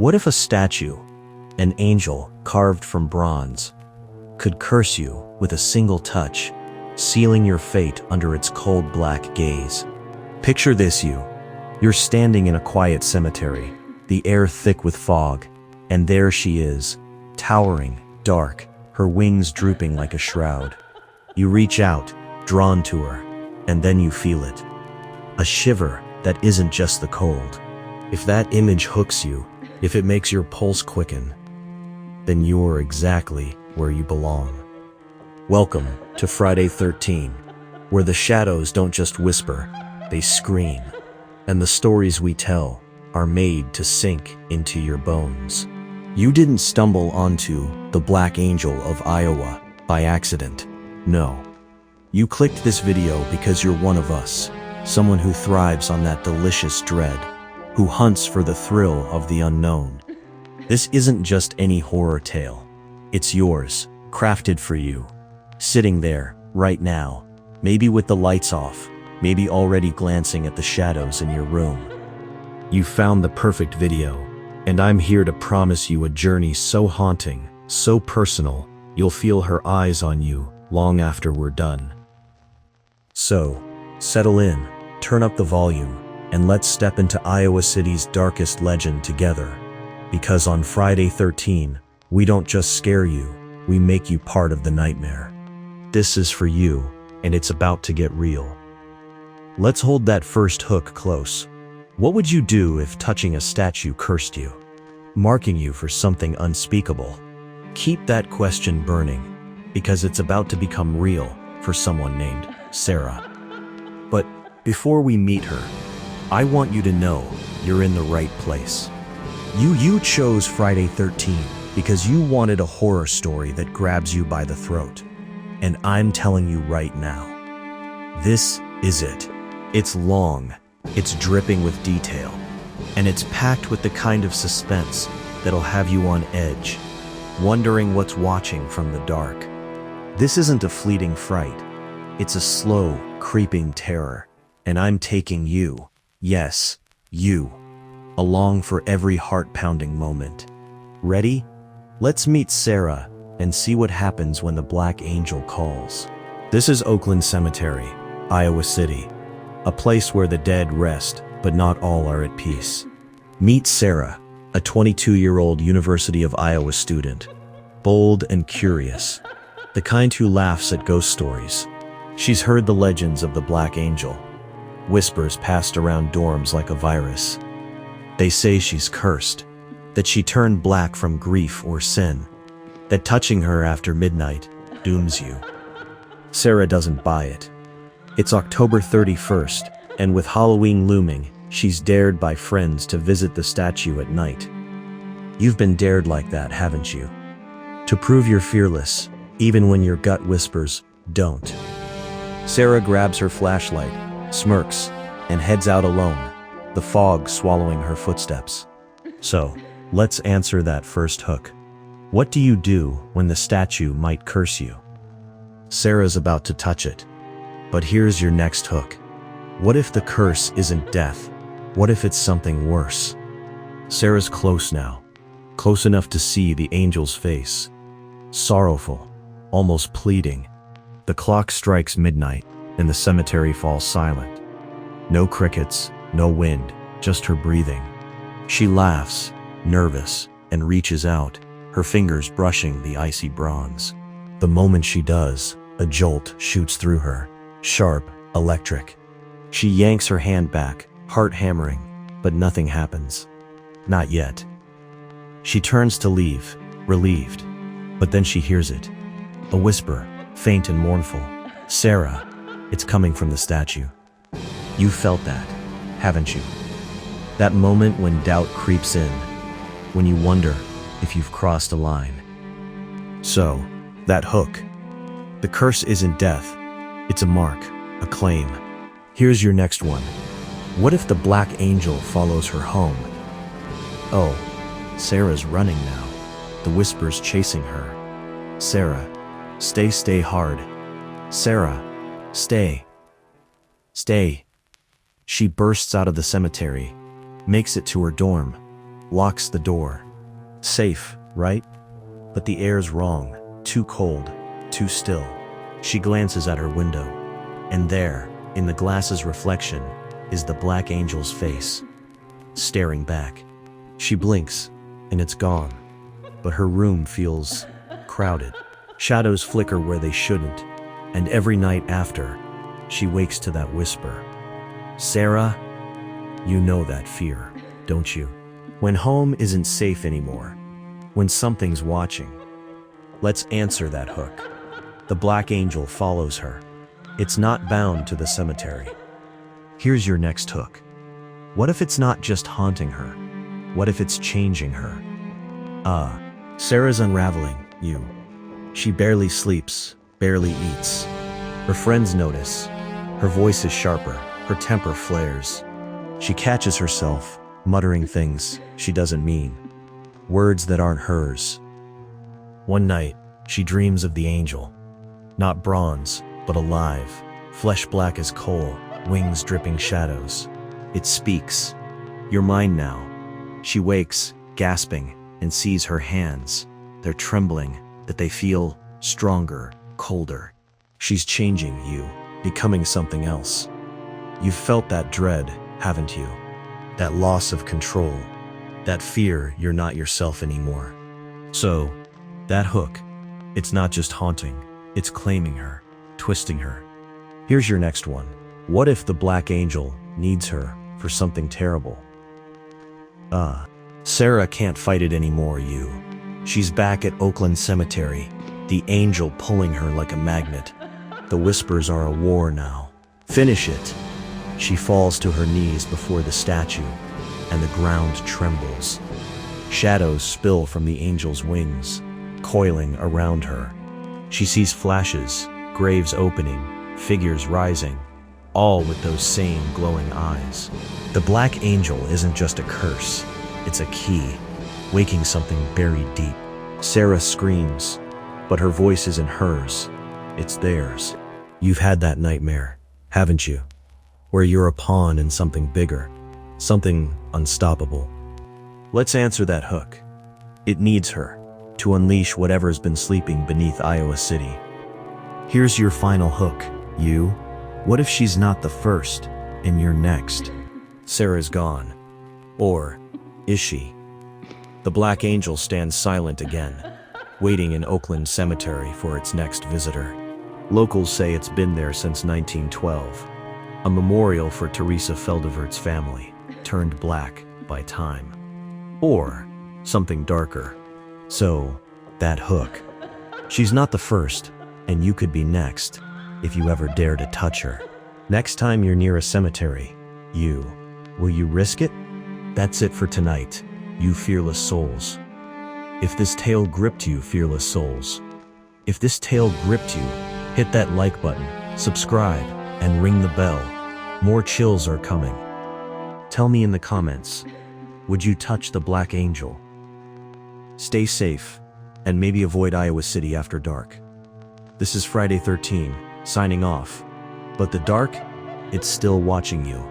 What if a statue, an angel carved from bronze, could curse you with a single touch, sealing your fate under its cold black gaze? Picture this: you're standing in a quiet cemetery, the air thick with fog, and there she is, towering, dark, her wings drooping like a shroud. You reach out, drawn to her, and then you feel it. A shiver that isn't just the cold. If that image hooks you, if it makes your pulse quicken, then you're exactly where you belong. Welcome to Friday 13, where the shadows don't just whisper, they scream, and the stories we tell are made to sink into your bones. You didn't stumble onto the Black Angel of Iowa by accident. No. You clicked this video because you're one of us, someone who thrives on that delicious dread, who hunts for the thrill of the unknown. This isn't just any horror tale. It's yours, crafted for you, sitting there, right now, maybe with the lights off, maybe already glancing at the shadows in your room. You found the perfect video, and I'm here to promise you a journey so haunting, so personal, you'll feel her eyes on you long after we're done. So, settle in, turn up the volume, and let's step into Iowa City's darkest legend together. Because on Friday 13, we don't just scare you, we make you part of the nightmare. This is for you, and it's about to get real. Let's hold that first hook close. What would you do if touching a statue cursed you, marking you for something unspeakable? Keep that question burning, because it's about to become real for someone named Sarah. But before we meet her, I want you to know you're in the right place. You chose Friday 13 because you wanted a horror story that grabs you by the throat. And I'm telling you right now, this is it. It's long, it's dripping with detail, and it's packed with the kind of suspense that'll have you on edge, wondering what's watching from the dark. This isn't a fleeting fright. It's a slow, creeping terror, and I'm taking you, yes, you, along for every heart-pounding moment. Ready? Let's meet Sarah and see what happens when the Black Angel calls. This is Oakland Cemetery, Iowa City, a place where the dead rest, but not all are at peace. Meet Sarah, a 22-year-old University of Iowa student, bold and curious, the kind who laughs at ghost stories. She's heard the legends of the Black Angel, whispers passed around dorms like a virus. They say she's cursed, that she turned black from grief or sin, that touching her after midnight dooms you. Sarah doesn't buy it. It's October 31st, and with Halloween looming, she's dared by friends to visit the statue at night. You've been dared like that, haven't you? To prove you're fearless, even when your gut whispers, don't. Sarah grabs her flashlight, smirks, and heads out alone, the fog swallowing her footsteps. So, let's answer that first hook. What do you do when the statue might curse you? Sarah's about to touch it. But here's your next hook. What if the curse isn't death? What if it's something worse? Sarah's close now, close enough to see the angel's face. Sorrowful, almost pleading. The clock strikes midnight, and the cemetery falls silent. No crickets, no wind, just her breathing. She laughs, nervous, and reaches out, her fingers brushing the icy bronze. The moment she does, a jolt shoots through her, sharp, electric. She yanks her hand back, heart hammering, but nothing happens. Not yet. She turns to leave, relieved, but then she hears it. A whisper, faint and mournful. Sarah, it's coming from the statue. You felt that, haven't you? That moment when doubt creeps in, when you wonder if you've crossed a line. So, that hook. The curse isn't death. It's a mark, a claim. Here's your next one. What if the Black Angel follows her home? Oh, Sarah's running now, the whispers chasing her. Sarah, stay hard. Sarah, stay. Stay. She bursts out of the cemetery, makes it to her dorm. locks the door. Safe, right? But the air's wrong, too cold, too still. She glances at her window, and there, in the glass's reflection, is the black angel's face, staring back. She blinks, and it's gone, but her room feels crowded. Shadows flicker where they shouldn't, and every night after, she wakes to that whisper. Sarah, you know that fear, don't you? When home isn't safe anymore, when something's watching. Let's answer that hook. The black angel follows her. It's not bound to the cemetery. Here's your next hook. What if it's not just haunting her? What if it's changing her? Sarah's unraveling, you. She barely sleeps, barely eats. Her friends notice. Her voice is sharper, her temper flares. She catches herself, muttering things she doesn't mean, words that aren't hers. One night, she dreams of the angel. Not bronze, but alive, flesh black as coal, wings dripping shadows. It speaks. You're mine now. She wakes, gasping, and sees her hands. They're trembling, that they feel stronger, colder. She's changing you, becoming something else. You've felt that dread, haven't you? That loss of control, that fear you're not yourself anymore. So, that hook, it's not just haunting, it's claiming her, twisting her. Here's your next one. What if the black angel needs her for something terrible? Sarah can't fight it anymore, you. She's back at Oakland Cemetery, the angel pulling her like a magnet. The whispers are a war now. Finish it. She falls to her knees before the statue, and the ground trembles. Shadows spill from the angel's wings, coiling around her. She sees flashes, graves opening, figures rising, all with those same glowing eyes. The black angel isn't just a curse, it's a key, waking something buried deep. Sarah screams, but her voice isn't hers, it's theirs. You've had that nightmare, haven't you? Where you're a pawn in something bigger, something unstoppable. Let's answer that hook. It needs her to unleash whatever's been sleeping beneath Iowa City. Here's your final hook, you. What if she's not the first, and you're next? Sarah's gone. Or is she? The black angel stands silent again, waiting in Oakland Cemetery for its next visitor. Locals say it's been there since 1912, a memorial for Teresa Feldevert's family, turned black by time. Or something darker. So, that hook. She's not the first, and you could be next, if you ever dare to touch her. Next time you're near a cemetery, will you risk it? That's it for tonight, you fearless souls. If this tale gripped you, fearless souls, if this tale gripped you, hit that like button, subscribe, and ring the bell. More chills are coming. Tell me in the comments, would you touch the black angel? Stay safe, and maybe avoid Iowa City after dark. This is Friday 13, signing off. But the dark, it's still watching you.